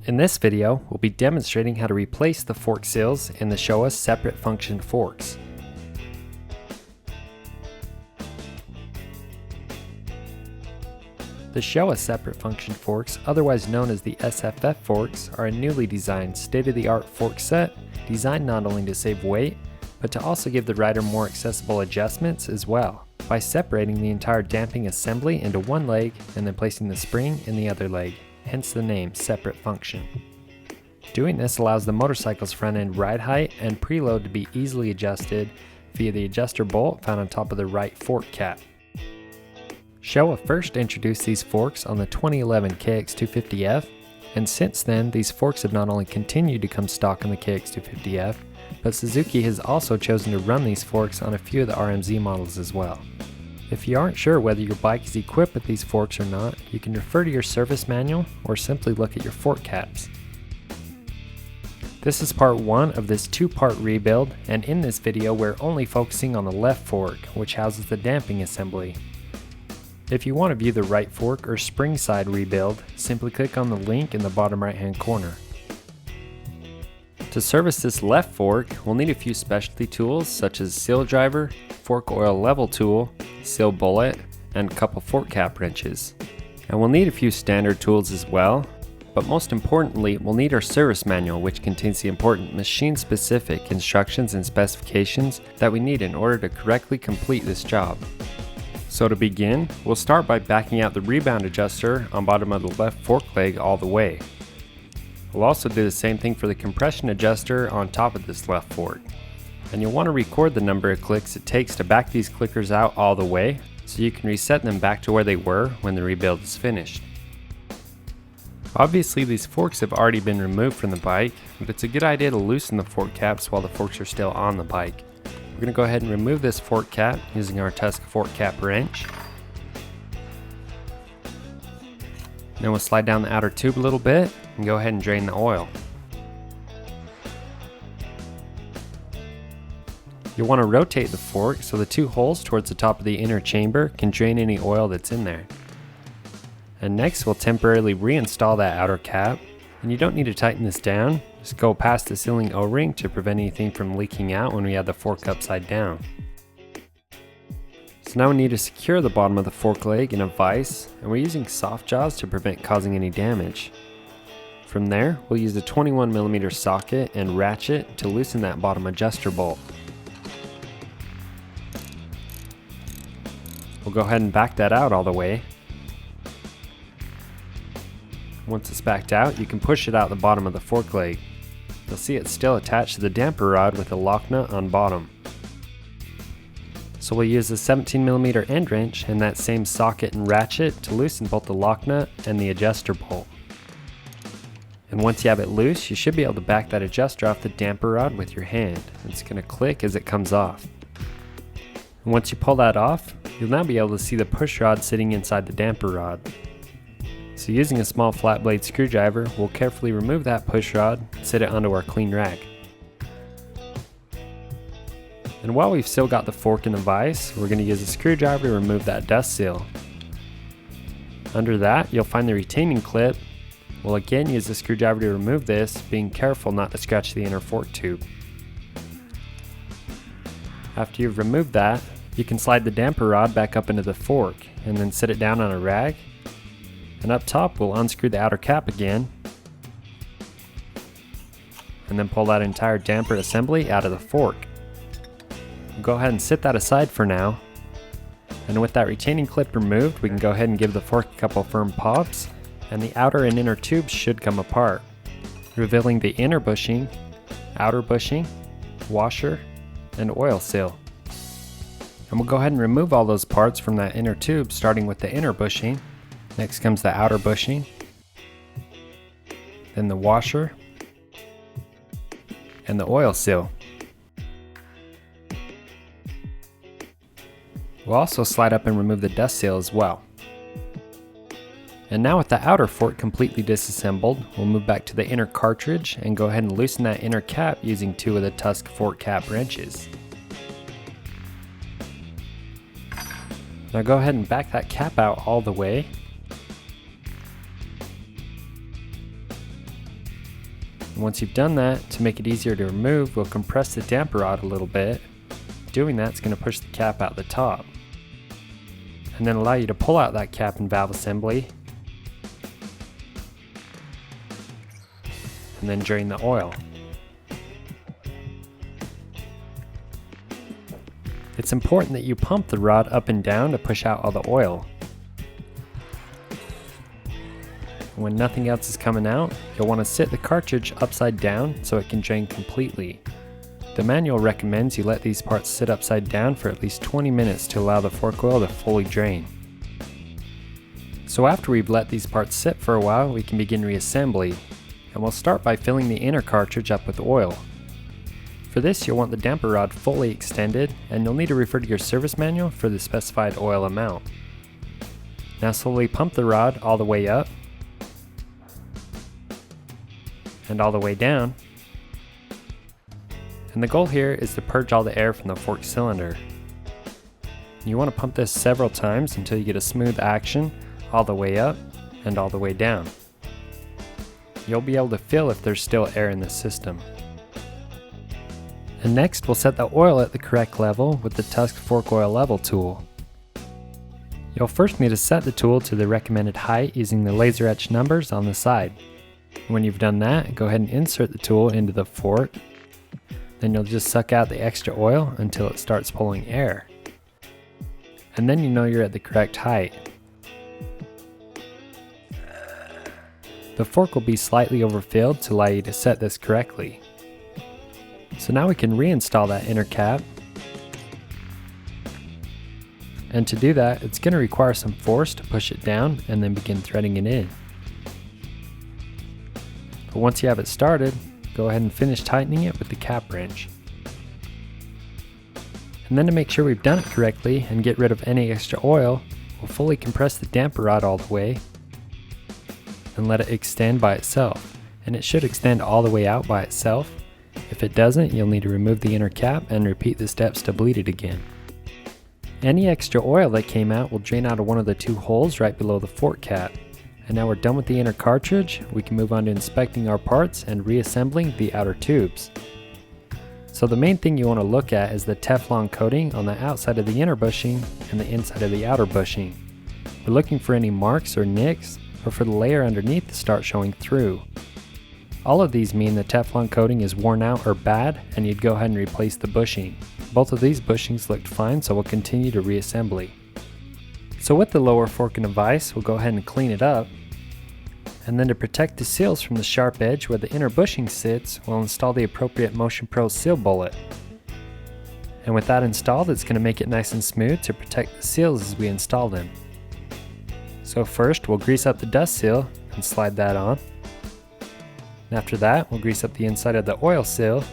In this video, we'll be demonstrating how to replace the fork seals in the Showa separate function forks. The Showa separate function forks, otherwise known as the SFF forks, are a newly designed state-of-the-art fork set designed not only to save weight, but to also give the rider more accessible adjustments as well, by separating the entire damping assembly into one leg and then placing the spring in the other leg, hence the name separate function. Doing this allows the motorcycle's front end ride height and preload to be easily adjusted via the adjuster bolt found on top of the right fork cap. Showa first introduced these forks on the 2011 KX250F, and since then these forks have not only continued to come stock on the KX250F, but Suzuki has also chosen to run these forks on a few of the RMZ models as well. If you aren't sure whether your bike is equipped with these forks or not, you can refer to your service manual or simply look at your fork caps. This is part 1 of this 2-part rebuild, and in this video we're only focusing on the left fork, which houses the damping assembly. If you want to view the right fork or spring side rebuild, simply click on the link in the bottom right hand corner. To service this left fork, we'll need a few specialty tools such as seal driver, fork oil level tool, seal bullet, and a couple fork cap wrenches. And we'll need a few standard tools as well, but most importantly we'll need our service manual, which contains the important machine specific instructions and specifications that we need in order to correctly complete this job. So to begin, we'll start by backing out the rebound adjuster on bottom of the left fork leg all the way. We'll also do the same thing for the compression adjuster on top of this left fork. And you'll want to record the number of clicks it takes to back these clickers out all the way, so you can reset them back to where they were when the rebuild is finished. Obviously these forks have already been removed from the bike, but it's a good idea to loosen the fork caps while the forks are still on the bike. We're going to go ahead and remove this fork cap using our Tusk fork cap wrench. Then we'll slide down the outer tube a little bit and go ahead and drain the oil. You'll want to rotate the fork so the 2 holes towards the top of the inner chamber can drain any oil that's in there. And next we'll temporarily reinstall that outer cap, and you don't need to tighten this down, just go past the sealing O-ring to prevent anything from leaking out when we have the fork upside down. So now we need to secure the bottom of the fork leg in a vise, and we're using soft jaws to prevent causing any damage. From there, we'll use a 21mm socket and ratchet to loosen that bottom adjuster bolt. We'll go ahead and back that out all the way. Once it's backed out, you can push it out the bottom of the fork leg. You'll see it's still attached to the damper rod with a lock nut on bottom. So we'll use a 17mm end wrench and that same socket and ratchet to loosen both the lock nut and the adjuster bolt. And once you have it loose, you should be able to back that adjuster off the damper rod with your hand. It's going to click as it comes off. And once you pull that off, you'll now be able to see the push rod sitting inside the damper rod. So using a small flat blade screwdriver, we'll carefully remove that push rod and set it onto our clean rack. And while we've still got the fork in the vise, we're going to use a screwdriver to remove that dust seal. Under that, you'll find the retaining clip. We'll again use the screwdriver to remove this, being careful not to scratch the inner fork tube. After you've removed that, you can slide the damper rod back up into the fork and then set it down on a rag. And up top we'll unscrew the outer cap again and then pull that entire damper assembly out of the fork. We'll go ahead and set that aside for now, and with that retaining clip removed we can go ahead and give the fork a couple firm pops, and the outer and inner tubes should come apart, revealing the inner bushing, outer bushing, washer, and oil seal. And we'll go ahead and remove all those parts from that inner tube, starting with the inner bushing. Next comes the outer bushing, then the washer, and the oil seal. We'll also slide up and remove the dust seal as well. And now with the outer fork completely disassembled, we'll move back to the inner cartridge and go ahead and loosen that inner cap using 2 of the Tusk fork cap wrenches. Now go ahead and back that cap out all the way. And once you've done that, to make it easier to remove, we'll compress the damper rod a little bit. Doing that is going to push the cap out the top, and then allow you to pull out that cap and valve assembly, and then drain the oil. It's important that you pump the rod up and down to push out all the oil. When nothing else is coming out, you'll want to sit the cartridge upside down so it can drain completely. The manual recommends you let these parts sit upside down for at least 20 minutes to allow the fork oil to fully drain. So after we've let these parts sit for a while, we can begin reassembly, and we'll start by filling the inner cartridge up with oil. For this, you'll want the damper rod fully extended, and you'll need to refer to your service manual for the specified oil amount. Now slowly pump the rod all the way up, and all the way down. And the goal here is to purge all the air from the fork cylinder. You want to pump this several times until you get a smooth action all the way up and all the way down. You'll be able to feel if there's still air in the system. And next, we'll set the oil at the correct level with the Tusk Fork Oil Level tool. You'll first need to set the tool to the recommended height using the laser etched numbers on the side. When you've done that, go ahead and insert the tool into the fork. Then you'll just suck out the extra oil until it starts pulling air. And then you know you're at the correct height. The fork will be slightly overfilled to allow you to set this correctly. So now we can reinstall that inner cap. And to do that, it's going to require some force to push it down and then begin threading it in. But once you have it started, go ahead and finish tightening it with the cap wrench. And then to make sure we've done it correctly and get rid of any extra oil, we'll fully compress the damper rod all the way and let it extend by itself. And it should extend all the way out by itself. If it doesn't, you'll need to remove the inner cap and repeat the steps to bleed it again. Any extra oil that came out will drain out of one of the two holes right below the fork cap. And now we're done with the inner cartridge, we can move on to inspecting our parts and reassembling the outer tubes. So the main thing you want to look at is the Teflon coating on the outside of the inner bushing and the inside of the outer bushing. We're looking for any marks or nicks, or for the layer underneath to start showing through. All of these mean the Teflon coating is worn out or bad, and you'd go ahead and replace the bushing. Both of these bushings looked fine, so we'll continue to reassembly. So with the lower fork and a vise, we'll go ahead and clean it up. And then to protect the seals from the sharp edge where the inner bushing sits, we'll install the appropriate Motion Pro seal bullet. And with that installed, it's going to make it nice and smooth to protect the seals as we install them. So first, we'll grease up the dust seal and slide that on. And after that, we'll grease up the inside of the oil seal.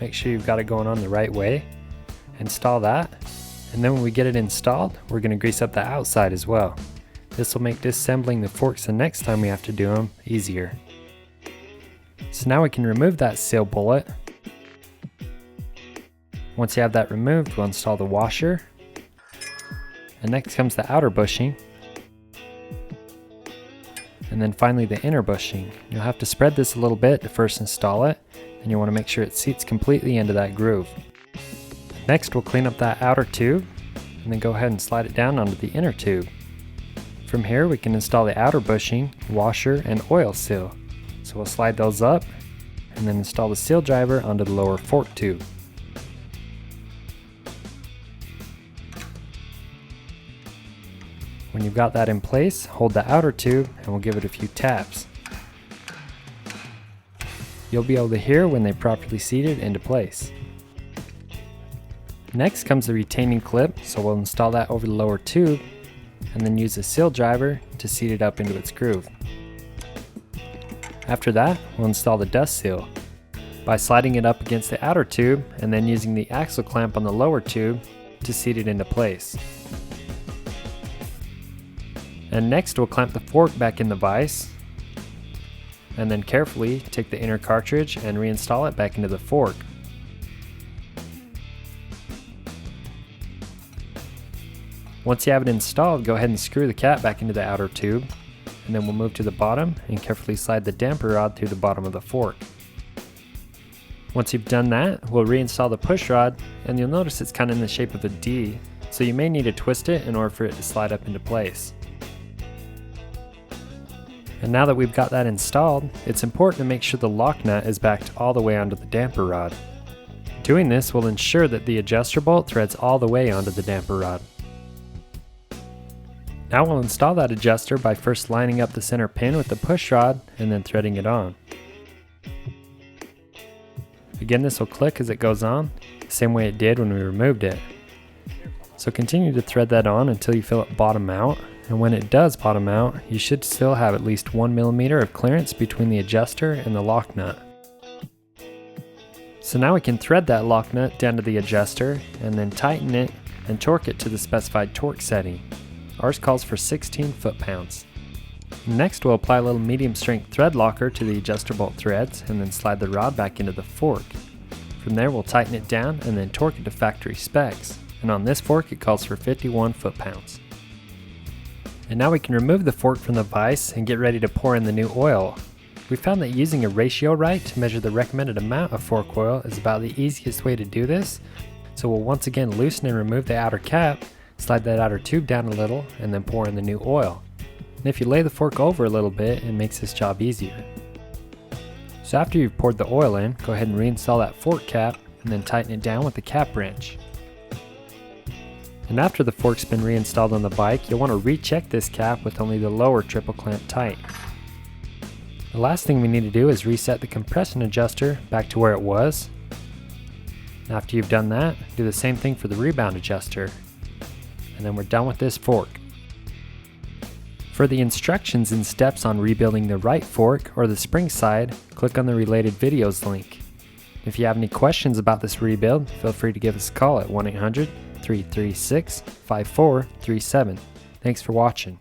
Make sure you've got it going on the right way. Install that. And then when we get it installed, we're going to grease up the outside as well. This will make disassembling the forks the next time we have to do them easier. So now we can remove that seal bullet. Once you have that removed, we'll install the washer. And next comes the outer bushing. And then finally the inner bushing. You'll have to spread this a little bit to first install it, and you want to make sure it seats completely into that groove. Next, we'll clean up that outer tube, and then go ahead and slide it down onto the inner tube. From here, we can install the outer bushing, washer, and oil seal. So we'll slide those up, and then install the seal driver onto the lower fork tube. When you've got that in place, hold the outer tube and we'll give it a few taps. You'll be able to hear when they're properly seated into place. Next comes the retaining clip, so we'll install that over the lower tube and then use the seal driver to seat it up into its groove. After that, we'll install the dust seal by sliding it up against the outer tube and then using the axle clamp on the lower tube to seat it into place. And next we'll clamp the fork back in the vise, and then carefully take the inner cartridge and reinstall it back into the fork. Once you have it installed, go ahead and screw the cap back into the outer tube, and then we'll move to the bottom and carefully slide the damper rod through the bottom of the fork. Once you've done that, we'll reinstall the push rod, and you'll notice it's kind of in the shape of a D, so you may need to twist it in order for it to slide up into place. And now that we've got that installed, it's important to make sure the lock nut is backed all the way onto the damper rod. Doing this will ensure that the adjuster bolt threads all the way onto the damper rod. Now we'll install that adjuster by first lining up the center pin with the push rod and then threading it on. Again, this will click as it goes on, the same way it did when we removed it. So continue to thread that on until you feel it bottom out, and when it does bottom out, you should still have at least 1 millimeter of clearance between the adjuster and the lock nut. So now we can thread that lock nut down to the adjuster and then tighten it and torque it to the specified torque setting. Ours calls for 16 foot-pounds. Next, we'll apply a little medium strength thread locker to the adjuster bolt threads and then slide the rod back into the fork. From there, we'll tighten it down and then torque it to factory specs. And on this fork, it calls for 51 foot-pounds. And now we can remove the fork from the vise and get ready to pour in the new oil. We found that using a ratio right to measure the recommended amount of fork oil is about the easiest way to do this. So we'll once again loosen and remove the outer cap, slide that outer tube down a little, and then pour in the new oil. And if you lay the fork over a little bit, it makes this job easier. So after you've poured the oil in, go ahead and reinstall that fork cap and then tighten it down with the cap wrench. And after the fork's been reinstalled on the bike, you'll want to recheck this cap with only the lower triple clamp tight. The last thing we need to do is reset the compression adjuster back to where it was. And after you've done that, do the same thing for the rebound adjuster. And then we're done with this fork. For the instructions and steps on rebuilding the right fork or the spring side, click on the related videos link. If you have any questions about this rebuild, feel free to give us a call at 1-800-336-5437. Thanks for watching.